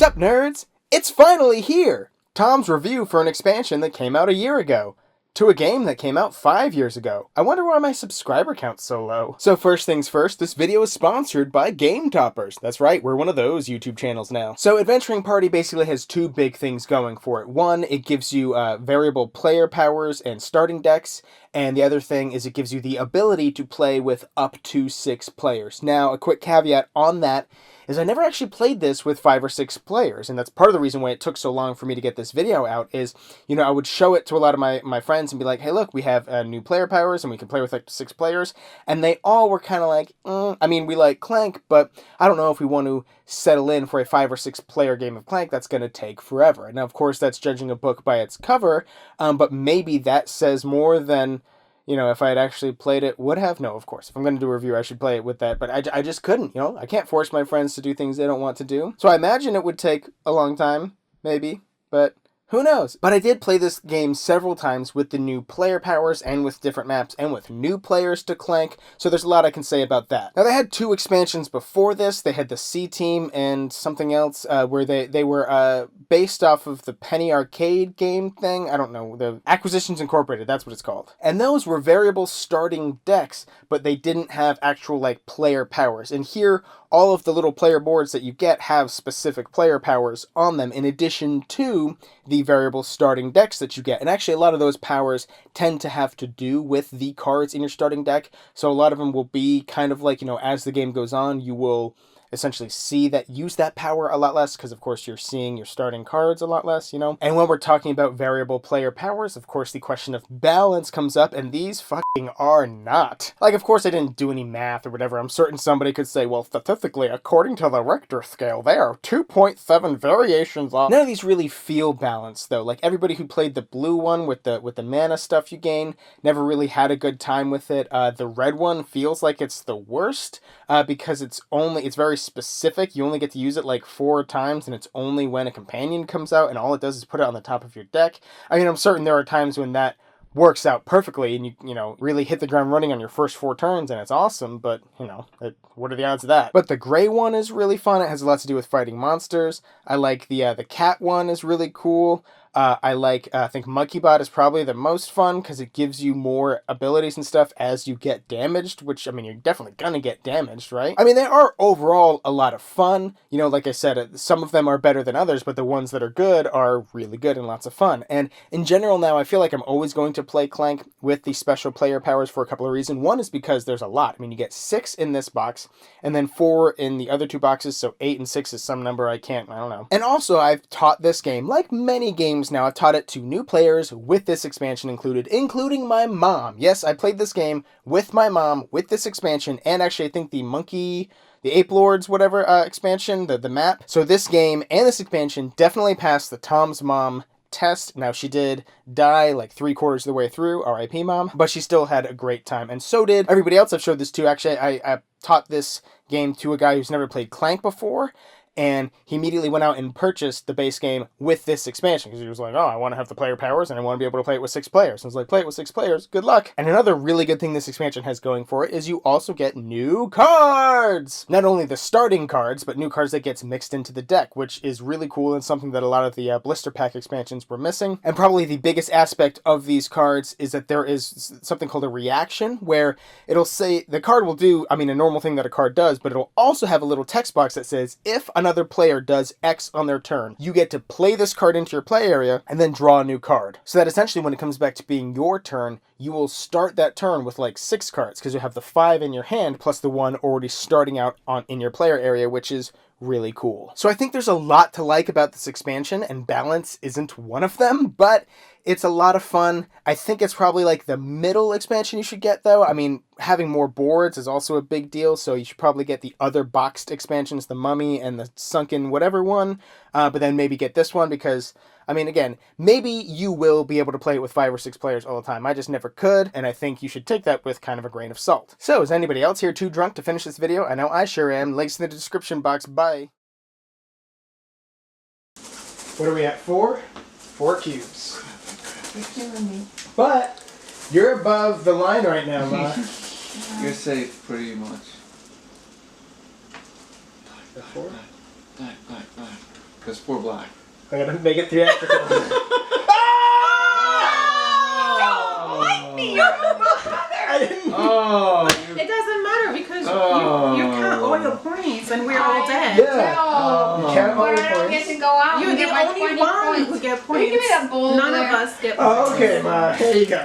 up, nerds? It's finally here! Tom's review for an expansion that came out a year ago, to a game that came out 5 years ago. I wonder why my subscriber count's so low. So first things first, this video is sponsored by Game Toppers. That's right, we're one of those YouTube channels now. So Adventuring Party basically has two big things going for it. One, it gives you variable player powers and starting decks, and the other thing is it gives you the ability to play with up to 6 players. Now, a quick caveat on that is I never actually played this with 5 or 6 players, and that's part of the reason why it took so long for me to get this video out is, you know, I would show it to a lot of my friends and be like, hey look, we have new player powers and we can play with like 6 players, and they all were kind of like, I mean, we like Clank, but I don't know if we want to settle in for a 5 or 6 player game of Clank. That's going to take forever. Now, of course, that's judging a book by its cover, but maybe that says more than, you know, if I had actually played it, would have? No, of course. If I'm going to do a review, I should play it with that. But I just couldn't, you know? I can't force my friends to do things they don't want to do. So I imagine it would take a long time, maybe. But who knows? But I did play this game several times with the new player powers and with different maps and with new players to Clank. So there's a lot I can say about that. Now, they had 2 expansions before this. They had the C Team and something else where they were based off of the Penny Arcade game thing. I don't know. The Acquisitions Incorporated, that's what it's called. And those were variable starting decks, but they didn't have actual, like, player powers. And here, all of the little player boards that you get have specific player powers on them, in addition to the variable starting decks that you get. And actually, a lot of those powers tend to have to do with the cards in your starting deck. So a lot of them will be kind of like, you know, as the game goes on, you will essentially use that power a lot less, because of course you're seeing your starting cards a lot less, you know? And when we're talking about variable player powers, of course the question of balance comes up, and these fucking are not. Like, of course I didn't do any math or whatever. I'm certain somebody could say, well, statistically, according to the Richter scale, there are 2.7 variations on. None of these really feel balanced, though. Like, everybody who played the blue one with the mana stuff you gain never really had a good time with it. The red one feels like it's the worst, because it's very specific. You only get to use it like 4 times, and it's only when a companion comes out, and all it does is put it on the top of your deck. I mean, I'm certain there are times when that works out perfectly and you know, really hit the ground running on your first 4 turns, and it's awesome, but, you know, what are the odds of that? But the gray one is really fun. It has a lot to do with fighting monsters. I like the cat one is really cool. I think Monkey Bot is probably the most fun, because it gives you more abilities and stuff as you get damaged, which, I mean, you're definitely gonna get damaged, right? I mean, they are overall a lot of fun. You know, like I said, some of them are better than others, but the ones that are good are really good and lots of fun. And in general now, I feel like I'm always going to play Clank with the special player powers for a couple of reasons. One is because there's a lot. I mean, you get 6 in this box, and then 4 in the other 2 boxes, so 8 and 6 is some number I don't know. And also, I've taught this game, like many games now, I've taught it to new players with this expansion included, including my mom. Yes, I played this game with my mom with this expansion, and actually I think the Ape Lords, whatever, expansion, the map. So this game and this expansion definitely passed the Tom's Mom test. Now, she did die like 3/4 of the way through, R.I.P. Mom, but she still had a great time, and so did everybody else I've showed this to. Actually, I taught this game to a guy who's never played Clank before, and he immediately went out and purchased the base game with this expansion, because he was like, oh, I want to have the player powers, and I want to be able to play it with 6 players. And I was like, play it with 6 players, good luck. And another really good thing this expansion has going for it is you also get new cards! Not only the starting cards, but new cards that gets mixed into the deck, which is really cool and something that a lot of the blister pack expansions were missing. And probably the biggest aspect of these cards is that there is something called a reaction, where it'll say, the card will do, I mean, a normal thing that a card does, but it'll also have a little text box that says, if another player does X on their turn, you get to play this card into your play area and then draw a new card. So that essentially when it comes back to being your turn, you will start that turn with like 6 cards, because you have the 5 in your hand plus the 1 already starting out in your player area, which is really cool. So I think there's a lot to like about this expansion, and balance isn't one of them, but it's a lot of fun. I think it's probably like the middle expansion you should get, though. I mean, having more boards is also a big deal, so you should probably get the other boxed expansions, the Mummy and the Sunken whatever one, but then maybe get this one, because, I mean, again, maybe you will be able to play it with 5 or 6 players all the time. I just never could, and I think you should take that with kind of a grain of salt. So, is anybody else here too drunk to finish this video? I know I sure am. Links in the description box. Bye. What are we at? 4? 4 cubes. You're killing me. But you're above the line right now, Ma. You're safe, pretty much. The 4? Back. Because we're black. I'm gonna make it theatrical. I didn't. Oh. It doesn't matter because you count all your points and we're all dead. Yeah. Oh. You count all But your I don't get points. to go out You're and the get my only 20 one points. who get Will you points. give me that bowl None there? of us get points. Oh, okay, Ma. Here you go.